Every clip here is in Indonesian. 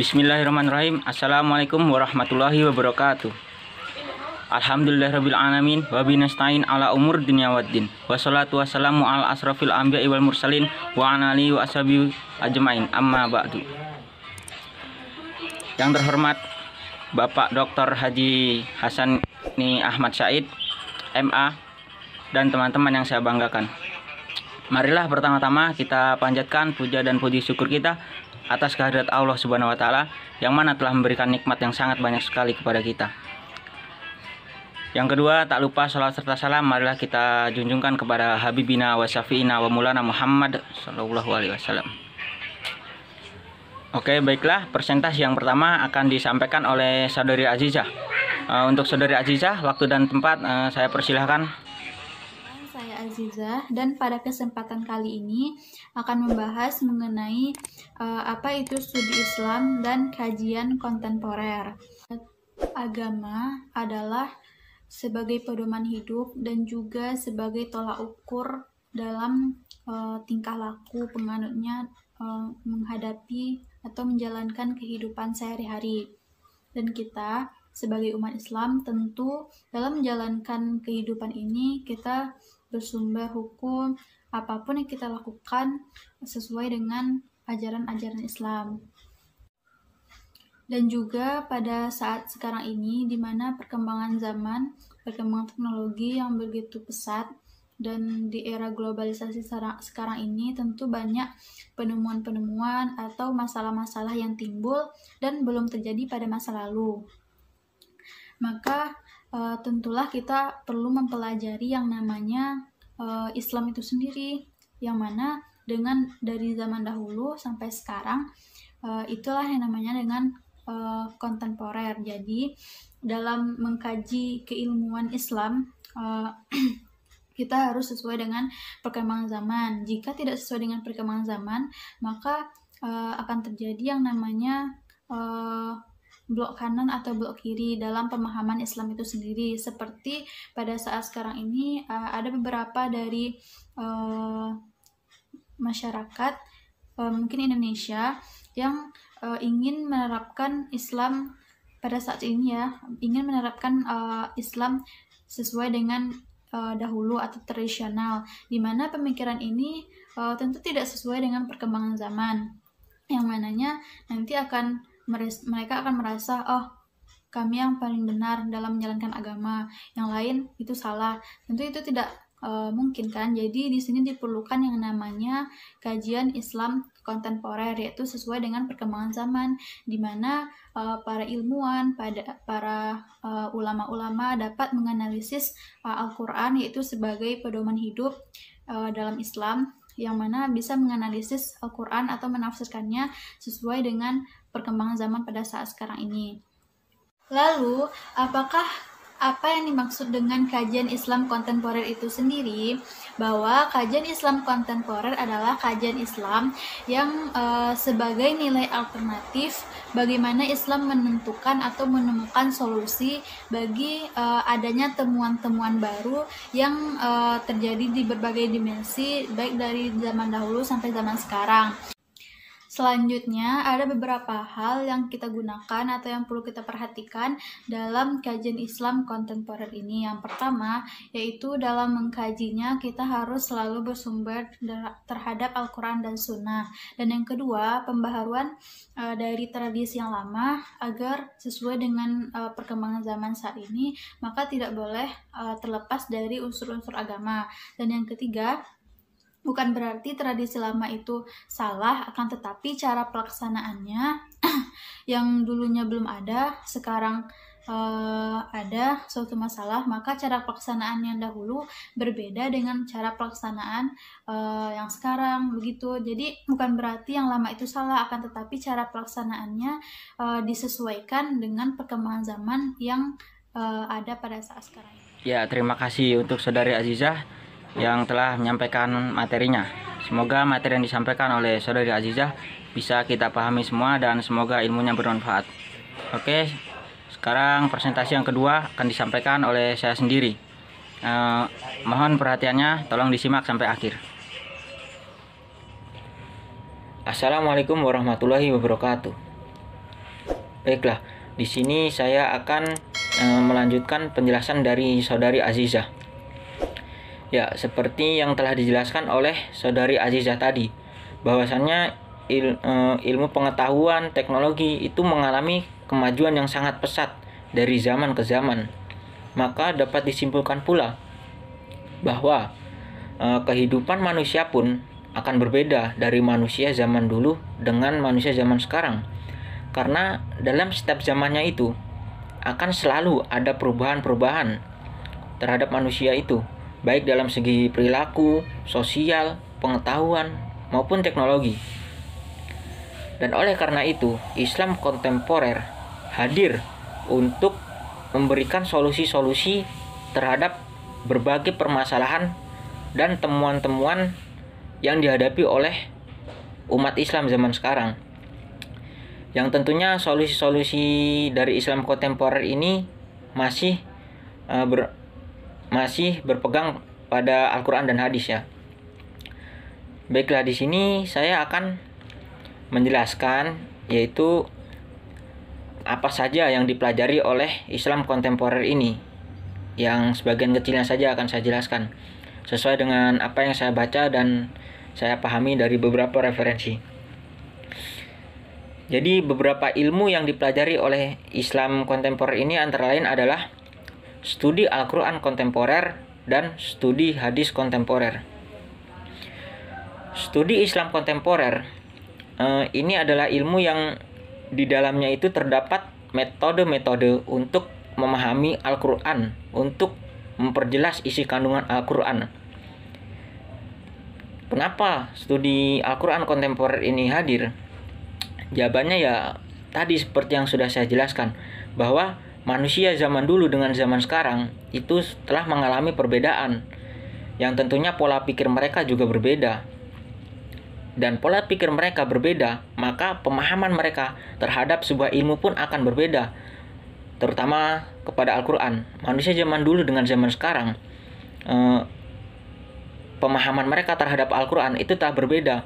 Bismillahirrahmanirrahim. Assalamualaikum warahmatullahi wabarakatuh. Alhamdulillahirabbil alamin wa binastain ala umur dunya waddin. Wassalatu wassalamu ala asrafil anbiya'i wal mursalin wa ala alihi wa ashabihi ajmain. Amma ba'du. Yang terhormat Bapak Dr. Haji Hasani Ahmad Said, MA, dan teman-teman yang saya banggakan. Marilah pertama-tama kita panjatkan puja dan puji syukur kita atas kehadirat Allah Subhanahu wa taala yang mana telah memberikan nikmat yang sangat banyak sekali kepada kita. Yang kedua, tak lupa salawat serta salam marilah kita junjungkan kepada Habibina wa Syafi'ina wa Maulana Muhammad sallallahu alaihi wasallam. Oke, baiklah, presentasi yang pertama akan disampaikan oleh Saudari Azizah. Untuk Saudari Azizah, waktu dan tempat saya persilahkan. Saya Azizah, dan pada kesempatan kali ini akan membahas mengenai apa itu studi Islam dan kajian kontemporer. Agama adalah sebagai pedoman hidup dan juga sebagai tolak ukur dalam tingkah laku penganutnya menghadapi atau menjalankan kehidupan sehari-hari. Dan kita sebagai umat Islam tentu dalam menjalankan kehidupan ini kita bersumber hukum apapun yang kita lakukan sesuai dengan ajaran-ajaran Islam. Dan juga pada saat sekarang ini di mana perkembangan zaman, perkembangan teknologi yang begitu pesat, dan di era globalisasi sekarang ini tentu banyak penemuan-penemuan atau masalah-masalah yang timbul dan belum terjadi pada masa lalu. Maka tentulah kita perlu mempelajari yang namanya Islam itu sendiri, yang mana dengan dari zaman dahulu sampai sekarang itulah yang namanya dengan kontemporer. Jadi dalam mengkaji keilmuan Islam kita harus sesuai dengan perkembangan zaman. Jika tidak sesuai dengan perkembangan zaman, maka akan terjadi yang namanya blok kanan atau blok kiri dalam pemahaman Islam itu sendiri. Seperti pada saat sekarang ini ada beberapa dari masyarakat mungkin Indonesia yang ingin menerapkan Islam pada saat ini, ingin menerapkan Islam sesuai dengan dahulu atau tradisional, di mana pemikiran ini tentu tidak sesuai dengan perkembangan zaman, yang mananya nanti mereka akan merasa, oh, kami yang paling benar dalam menjalankan agama, yang lain itu salah. Tentu itu tidak mungkin kan. Jadi di sini diperlukan yang namanya kajian Islam kontemporer, yaitu sesuai dengan perkembangan zaman, di mana para ilmuwan, para ulama-ulama dapat menganalisis Al-Quran, yaitu sebagai pedoman hidup dalam Islam, yang mana bisa menganalisis Al-Quran atau menafsirkannya sesuai dengan perkembangan zaman pada saat sekarang ini. Lalu, apa yang dimaksud dengan kajian Islam kontemporer itu sendiri? Bahwa kajian Islam kontemporer adalah kajian Islam yang sebagai nilai alternatif bagaimana Islam menentukan atau menemukan solusi bagi adanya temuan-temuan baru yang terjadi di berbagai dimensi, baik dari zaman dahulu sampai zaman sekarang. Selanjutnya, ada beberapa hal yang kita gunakan atau yang perlu kita perhatikan dalam kajian Islam kontemporer ini. Yang pertama, yaitu dalam mengkajinya kita harus selalu bersumber terhadap Al-Quran dan Sunnah. Dan yang kedua, pembaharuan dari tradisi yang lama agar sesuai dengan perkembangan zaman saat ini, maka tidak boleh terlepas dari unsur-unsur agama. Dan yang ketiga, bukan berarti tradisi lama itu salah, akan tetapi cara pelaksanaannya yang dulunya belum ada, sekarang ada suatu masalah, maka cara pelaksanaan yang dahulu berbeda dengan cara pelaksanaan yang sekarang, begitu. Jadi bukan berarti yang lama itu salah, akan tetapi cara pelaksanaannya disesuaikan dengan perkembangan zaman yang ada pada saat sekarang. Ya, terima kasih untuk Saudari Azizah yang telah menyampaikan materinya. Semoga materi yang disampaikan oleh Saudari Azizah bisa kita pahami semua dan semoga ilmunya bermanfaat. Oke, sekarang presentasi yang kedua akan disampaikan oleh saya sendiri. Mohon perhatiannya, tolong disimak sampai akhir. Assalamualaikum warahmatullahi wabarakatuh. Baiklah, di sini saya akan melanjutkan penjelasan dari Saudari Azizah. Ya, seperti yang telah dijelaskan oleh Saudari Azizah tadi, bahwasannya ilmu pengetahuan teknologi itu mengalami kemajuan yang sangat pesat dari zaman ke zaman. Maka dapat disimpulkan pula bahwa kehidupan manusia pun akan berbeda dari manusia zaman dulu dengan manusia zaman sekarang. Karena dalam setiap zamannya itu akan selalu ada perubahan-perubahan terhadap manusia itu, baik dalam segi perilaku, sosial, pengetahuan, maupun teknologi. Dan oleh karena itu, Islam kontemporer hadir untuk memberikan solusi-solusi terhadap berbagai permasalahan dan temuan-temuan yang dihadapi oleh umat Islam zaman sekarang. Yang tentunya solusi-solusi dari Islam kontemporer ini masih berpegang pada Al-Quran dan hadis ya. Baiklah, di sini saya akan menjelaskan yaitu apa saja yang dipelajari oleh Islam kontemporer ini. Yang sebagian kecilnya saja akan saya jelaskan sesuai dengan apa yang saya baca dan saya pahami dari beberapa referensi. Jadi beberapa ilmu yang dipelajari oleh Islam kontemporer ini antara lain adalah studi Al-Quran kontemporer dan studi hadis kontemporer. Studi Islam kontemporer ini adalah ilmu yang di dalamnya itu terdapat metode-metode untuk memahami Al-Quran, untuk memperjelas isi kandungan Al-Quran. Kenapa studi Al-Quran kontemporer ini hadir? Jawabannya ya tadi seperti yang sudah saya jelaskan, bahwa manusia zaman dulu dengan zaman sekarang itu telah mengalami perbedaan, yang tentunya pola pikir mereka juga berbeda. Dan pola pikir mereka berbeda, maka pemahaman mereka terhadap sebuah ilmu pun akan berbeda, terutama kepada Al-Quran. Manusia zaman dulu dengan zaman sekarang, pemahaman mereka terhadap Al-Quran itu tak berbeda.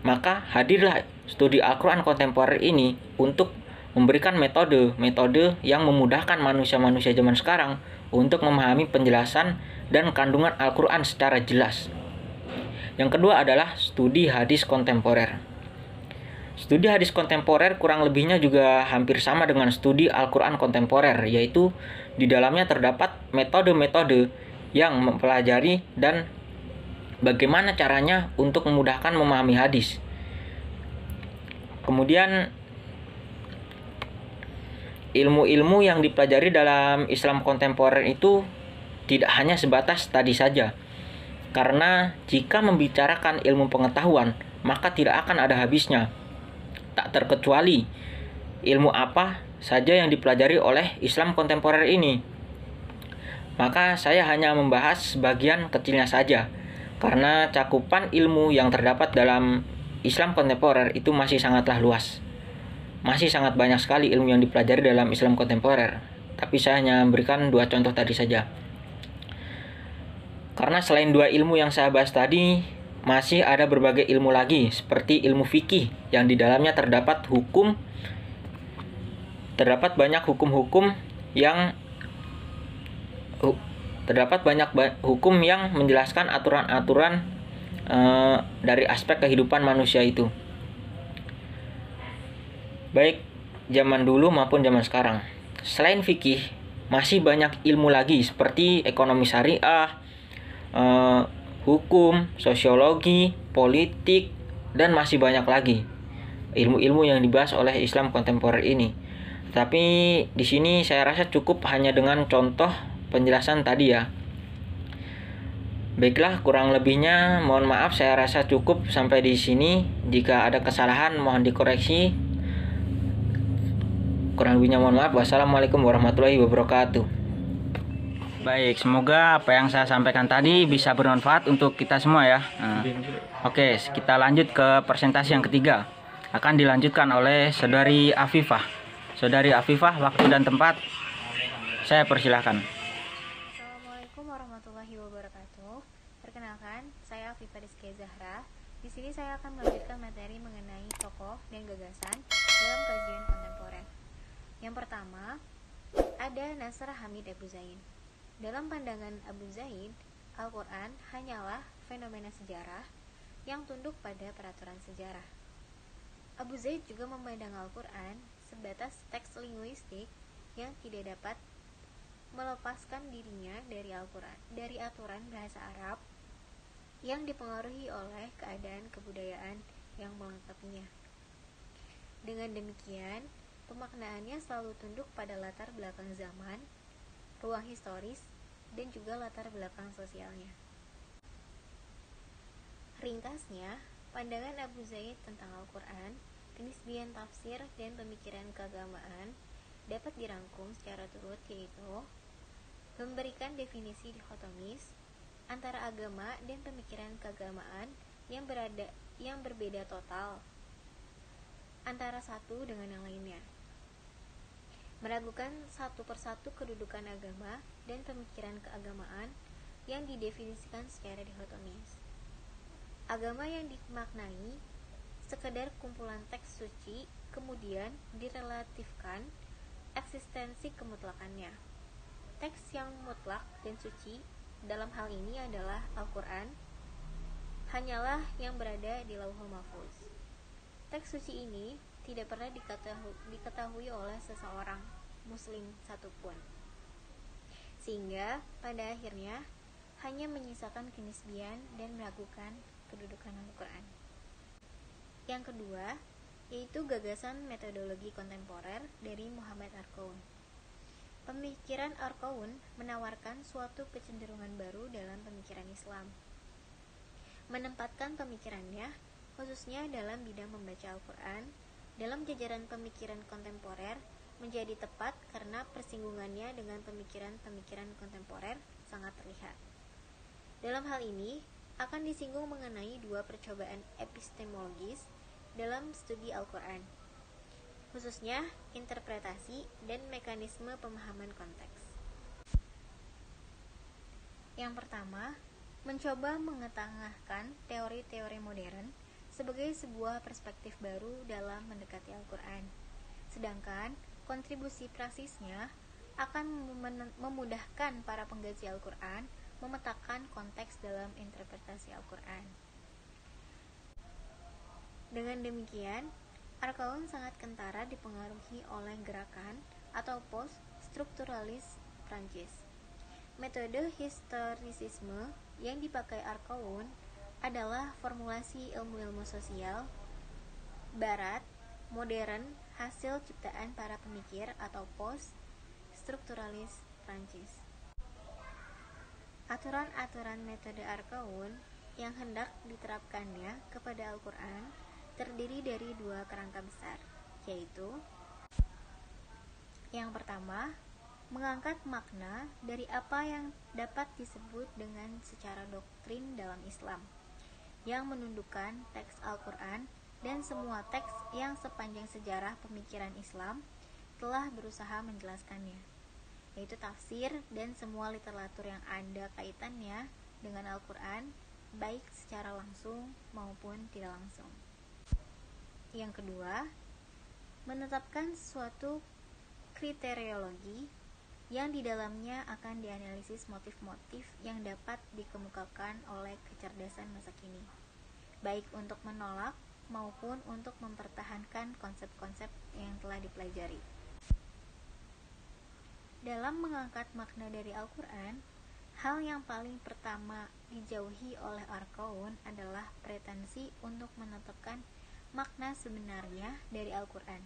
Maka hadirlah studi Al-Quran kontemporer ini untuk memberikan metode-metode yang memudahkan manusia-manusia zaman sekarang untuk memahami penjelasan dan kandungan Al-Quran secara jelas. Yang kedua adalah studi hadis kontemporer. Studi hadis kontemporer kurang lebihnya juga hampir sama dengan studi Al-Quran kontemporer, yaitu di dalamnya terdapat metode-metode yang mempelajari dan bagaimana caranya untuk memudahkan memahami hadis. Kemudian ilmu-ilmu yang dipelajari dalam Islam kontemporer itu tidak hanya sebatas tadi saja. Karena jika membicarakan ilmu pengetahuan, maka tidak akan ada habisnya. Tak terkecuali ilmu apa saja yang dipelajari oleh Islam kontemporer ini. Maka saya hanya membahas sebagian kecilnya saja, karena cakupan ilmu yang terdapat dalam Islam kontemporer itu masih sangatlah luas. Masih sangat banyak sekali ilmu yang dipelajari dalam Islam kontemporer. Tapi saya hanya memberikan 2 contoh tadi saja. Karena selain 2 ilmu yang saya bahas tadi, masih ada berbagai ilmu lagi, seperti ilmu fikih yang di dalamnya terdapat banyak hukum-hukum yang menjelaskan aturan-aturan dari aspek kehidupan manusia itu, baik zaman dulu maupun zaman sekarang. Selain fikih, masih banyak ilmu lagi seperti ekonomi syariah, hukum, sosiologi, politik, dan masih banyak lagi ilmu-ilmu yang dibahas oleh Islam kontemporer ini. Tapi di sini saya rasa cukup hanya dengan contoh penjelasan tadi ya. Baiklah, kurang lebihnya mohon maaf, saya rasa cukup sampai di sini. Jika ada kesalahan mohon dikoreksi. Kurang lebihnya mohon maaf. Wassalamualaikum warahmatullahi wabarakatuh. Baik, semoga apa yang saya sampaikan tadi bisa bermanfaat untuk kita semua ya. Oke, kita lanjut ke presentasi yang ketiga. Akan dilanjutkan oleh Saudari Afifah. Saudari Afifah, waktu dan tempat saya persilahkan. Assalamualaikum warahmatullahi wabarakatuh. Perkenalkan, saya Afifah Rizky Zahra. Di sini saya akan melanjutkan materi mengenai tokoh dan gagasan dalam kajian kontemporer. Yang pertama, ada Nasr Hamid Abu Zaid. Dalam pandangan Abu Zaid, Al-Quran hanyalah fenomena sejarah yang tunduk pada peraturan sejarah. Abu Zaid juga memandang Al-Quran sebatas teks linguistik yang tidak dapat melepaskan dirinya dari Al-Quran, dari aturan bahasa Arab yang dipengaruhi oleh keadaan kebudayaan yang melengkapinya. Dengan demikian, pemaknaannya selalu tunduk pada latar belakang zaman, ruang historis, dan juga latar belakang sosialnya. Ringkasnya, pandangan Abu Zaid tentang Al-Quran, kenisbian tafsir, dan pemikiran keagamaan dapat dirangkum secara turut, yaitu memberikan definisi dikotomis antara agama dan pemikiran keagamaan yang berbeda total antara satu dengan yang lainnya, meragukan satu persatu kedudukan agama dan pemikiran keagamaan yang didefinisikan secara dikotomis. Agama yang dimaknai sekedar kumpulan teks suci, kemudian direlatifkan eksistensi kemutlakannya. Teks yang mutlak dan suci dalam hal ini adalah Al-Quran, hanyalah yang berada di Lauhul Mahfuz. Teks suci ini tidak pernah diketahui oleh seseorang muslim satupun, sehingga pada akhirnya hanya menyisakan kenisbian dan meragukan kedudukan Al-Quran. Yang kedua, yaitu gagasan metodologi kontemporer dari Muhammad Arqaun. Pemikiran Arqaun menawarkan suatu kecenderungan baru dalam pemikiran Islam, menempatkan pemikirannya khususnya dalam bidang membaca Al-Quran dalam jajaran pemikiran kontemporer menjadi tepat karena persinggungannya dengan pemikiran-pemikiran kontemporer sangat terlihat. Dalam hal ini akan disinggung mengenai dua percobaan epistemologis dalam studi Al-Quran, khususnya interpretasi dan mekanisme pemahaman konteks. Yang pertama, mencoba mengetengahkan teori-teori modern sebagai sebuah perspektif baru dalam mendekati Al-Quran, sedangkan kontribusi praksisnya akan memudahkan para pengkaji Al-Quran memetakan konteks dalam interpretasi Al-Quran. Dengan demikian, Arqaun sangat kentara dipengaruhi oleh gerakan atau post-strukturalis Prancis. Metode historisisme yang dipakai Arqaun adalah formulasi ilmu-ilmu sosial Barat modern hasil ciptaan para pemikir atau post-strukturalis Prancis. Aturan-aturan metode Arqaun yang hendak diterapkannya kepada Al-Quran terdiri dari dua kerangka besar, yaitu yang pertama, mengangkat makna dari apa yang dapat disebut dengan secara doktrin dalam Islam, yang menundukkan teks Al-Quran dan semua teks yang sepanjang sejarah pemikiran Islam telah berusaha menjelaskannya, yaitu tafsir dan semua literatur yang ada kaitannya dengan Al-Quran, baik secara langsung maupun tidak langsung. Yang kedua, menetapkan suatu kriteriologi yang di dalamnya akan dianalisis motif-motif yang dapat dikemukakan oleh kecerdasan masa kini, baik untuk menolak maupun untuk mempertahankan konsep-konsep yang telah dipelajari. Dalam mengangkat makna dari Al-Quran, hal yang paling pertama dijauhi oleh Arqaun adalah pretensi untuk menetapkan makna sebenarnya dari Al-Quran.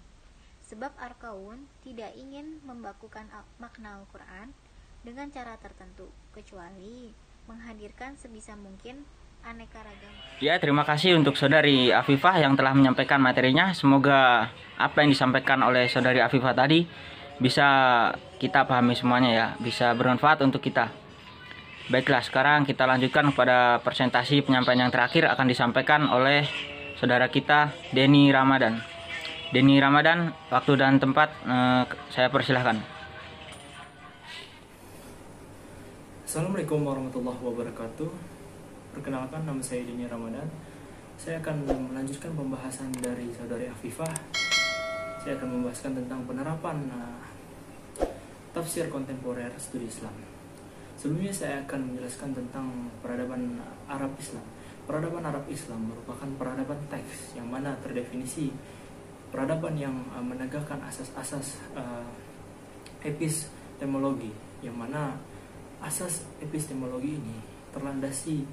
Sebab Arqaun tidak ingin membakukan makna Al-Quran dengan cara tertentu, kecuali menghadirkan sebisa mungkin aneka ragam. Ya, terima kasih untuk Saudari Afifah yang telah menyampaikan materinya. Semoga apa yang disampaikan oleh Saudari Afifah tadi bisa kita pahami semuanya ya, bisa bermanfaat untuk kita. Baiklah, sekarang kita lanjutkan kepada presentasi penyampaian yang terakhir akan disampaikan oleh saudara kita Denny Ramadan. Denny Ramadan, waktu dan tempat saya persilahkan. Assalamualaikum warahmatullahi wabarakatuh. Perkenalkan, nama saya Denny Ramadan. Saya akan melanjutkan pembahasan dari saudari Afifah. saya akan membahaskan tentang penerapan tafsir kontemporer studi Islam. Sebelumnya saya akan menjelaskan tentang peradaban Arab Islam. Peradaban Arab Islam merupakan peradaban teks yang mana terdefinisi peradaban yang menegakkan asas-asas epistemologi, yang mana asas epistemologi ini terlandasi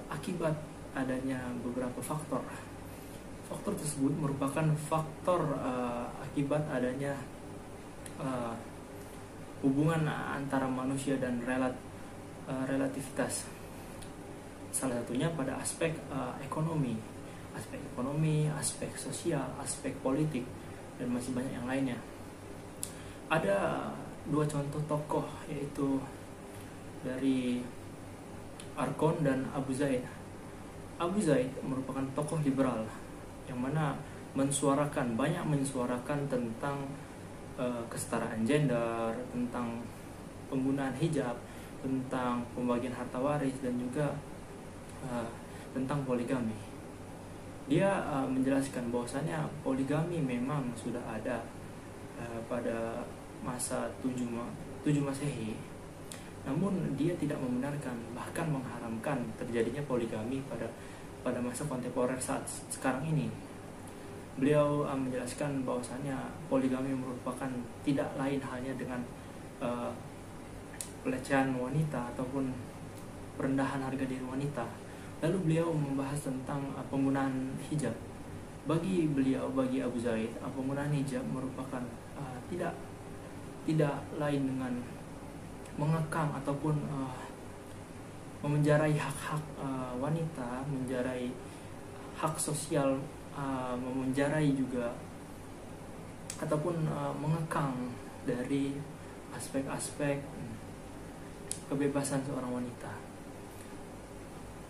akibat adanya beberapa faktor. Faktor tersebut merupakan faktor akibat adanya hubungan antara manusia dan relativitas. Salah satunya pada aspek ekonomi, aspek sosial, aspek politik, dan masih banyak yang lainnya. Ada dua contoh tokoh, yaitu dari Arkon dan Abu Zaid. Abu Zaid merupakan tokoh liberal yang mana banyak mensuarakan tentang kesetaraan gender, tentang penggunaan hijab, tentang pembagian harta waris, dan juga tentang poligami. Dia menjelaskan bahwasanya poligami memang sudah ada pada masa 7 Masehi, namun dia tidak membenarkan, bahkan mengharamkan terjadinya poligami pada masa kontemporer saat sekarang ini. Beliau menjelaskan bahwasanya poligami merupakan tidak lain halnya dengan pelecehan wanita ataupun perendahan harga diri wanita. Lalu beliau membahas tentang penggunaan hijab. Bagi Abu Zaid, penggunaan hijab merupakan tidak lain dengan mengekang ataupun memenjarahi hak-hak wanita, menjarai hak sosial, memenjarahi juga ataupun mengekang dari aspek-aspek kebebasan seorang wanita.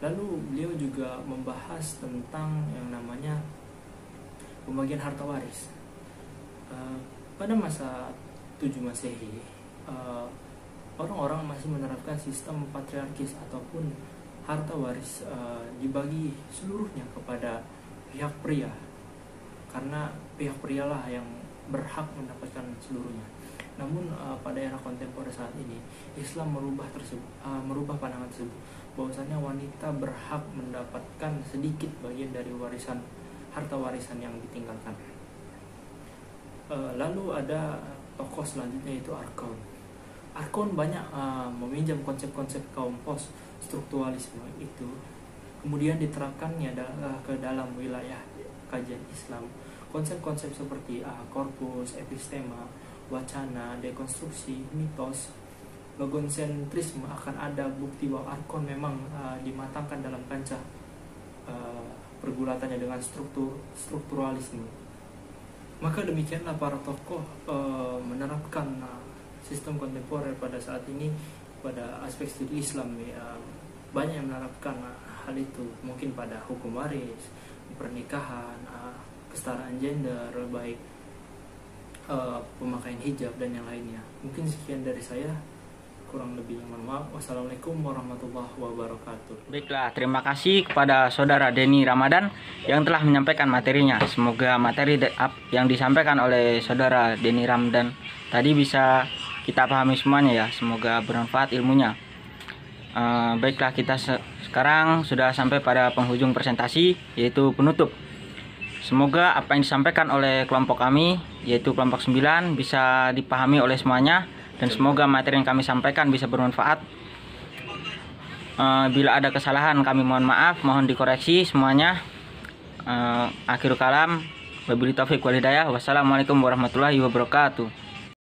Lalu beliau juga membahas tentang yang namanya pembagian harta waris. Pada masa 7 Masehi, orang-orang masih menerapkan sistem patriarkis ataupun harta waris dibagi seluruhnya kepada pihak pria, karena pihak prialah yang berhak mendapatkan seluruhnya. Namun pada era kontemporer saat ini, Islam merubah pandangan tersebut, bahwasanya wanita berhak mendapatkan sedikit bagian dari harta warisan yang ditinggalkan. Lalu ada tokoh selanjutnya, yaitu Arkon. Arkon banyak meminjam konsep-konsep kaum post strukturalisme itu, kemudian diterapkannya ke dalam wilayah kajian Islam. Konsep-konsep seperti korpus, epistema, wacana, dekonstruksi, mitos, logonsentrisme akan ada bukti bahwa Arkon memang dimatangkan dalam kancah pergulatannya dengan strukturalisme. Maka demikianlah para tokoh menerapkan sistem kontemporer pada saat ini pada aspek studi Islam. Banyak yang menerapkan hal itu, mungkin pada hukum waris, pernikahan, kesetaraan gender, baik pemakaian hijab dan yang lainnya. Mungkin sekian dari saya, kurang lebihnya mohon maaf. Wassalamualaikum warahmatullahi wabarakatuh. Baiklah, terima kasih kepada Saudara Denny Ramadan yang telah menyampaikan materinya. Semoga materi yang disampaikan oleh Saudara Denny Ramadan tadi bisa kita pahami semuanya ya. Semoga bermanfaat ilmunya. Baiklah, kita sekarang sudah sampai pada penghujung presentasi, yaitu penutup. Semoga apa yang disampaikan oleh kelompok kami, yaitu kelompok 9, bisa dipahami oleh semuanya, dan semoga materi yang kami sampaikan bisa bermanfaat. Bila ada kesalahan kami mohon maaf, mohon dikoreksi semuanya. Akhirul kalam, wabillahi taufiq wal hidayah. Wassalamualaikum warahmatullahi wabarakatuh.